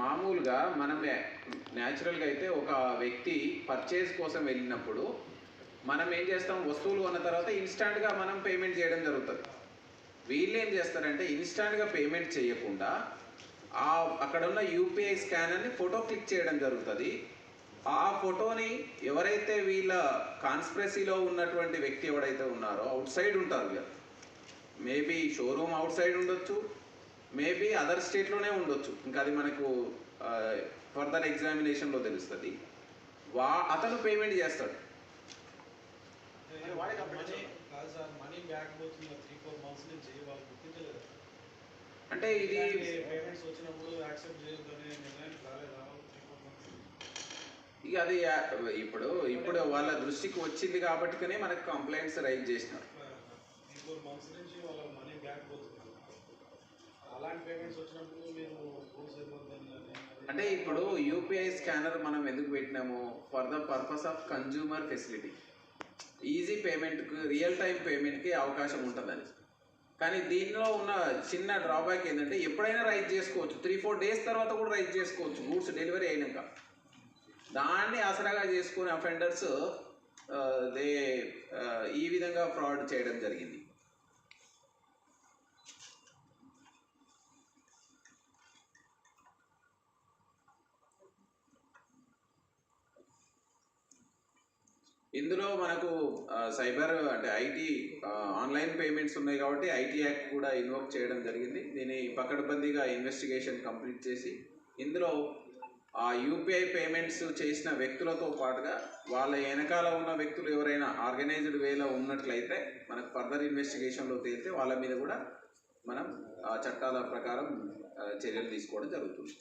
మామూలుగా మనం న్యాచురల్గా అయితే ఒక వ్యక్తి పర్చేజ్ కోసం వెళ్ళినప్పుడు మనం ఏం చేస్తాం, వస్తువులు కొన్న తర్వాత ఇన్స్టాంట్గా మనం పేమెంట్ చేయడం జరుగుతుంది. వీళ్ళు ఏం చేస్తారంటే ఇన్స్టాంట్గా పేమెంట్ చేయకుండా అక్కడ ఉన్న యూపీఐ స్కానర్ని ఫోటో క్లిక్ చేయడం జరుగుతుంది. ఆ ఫోటోని ఎవరైతే వీళ్ళ కాన్స్పిరసీలో ఉన్నటువంటి వ్యక్తి ఎవరైతే ఉన్నారో అవుట్ సైడ్ ఉంటారు, వీళ్ళు మేబీ షోరూమ్ అవుట్ సైడ్ ఉండొచ్చు, మేబీ అదర్ స్టేట్లోనే ఉండొచ్చు, ఇంకా అది మనకు ఫర్దర్ ఎగ్జామినేషన్లో తెలుస్తుంది. అతను పేమెంట్ చేస్తాడు. అంటే ఇది ఇక అది ఇప్పుడు వాళ్ళ దృష్టికి వచ్చింది కాబట్టినే మనకు కంప్లైంట్స్ రైజ్ చేసినారు. అంటే ఇప్పుడు యూపీఐ స్కానర్ మనం ఎందుకు పెట్టినాము, for the purpose of consumer facility, easy పేమెంట్కి, రియల్ టైం పేమెంట్కి అవకాశం ఉంటుందని. కానీ దీనిలో ఉన్న చిన్న డ్రాబ్యాక్ ఏంటంటే ఎప్పుడైనా రైజ్ చేసుకోవచ్చు, 3-4 డేస్ తర్వాత కూడా రైజ్ చేసుకోవచ్చు గూడ్స్ డెలివరీ అయినాక. దాన్ని ఆసరాగా చేసుకునే అఫెండర్స్ ఈ విధంగా ఫ్రాడ్ చేయడం జరిగింది. ఇందులో మనకు సైబర్ అంటే ఐటీ ఆన్లైన్ పేమెంట్స్ ఉన్నాయి కాబట్టి ఐటీ యాక్ట్ కూడా ఇన్వోక్ చేయడం జరిగింది. దీన్ని పకడ్బందీగా ఇన్వెస్టిగేషన్ కంప్లీట్ చేసి ఇందులో ఆ యూపీఐ పేమెంట్స్ చేసిన వ్యక్తులతో పాటుగా వాళ్ళ వెనకాల ఉన్న వ్యక్తులు ఎవరైనా ఆర్గనైజ్డ్ వేలో ఉన్నట్లయితే మనకు ఫర్దర్ ఇన్వెస్టిగేషన్లో తేలితే వాళ్ళ మీద కూడా మనం ఆ చట్టాల ప్రకారం చర్యలు తీసుకోవడం జరుగుతుంది.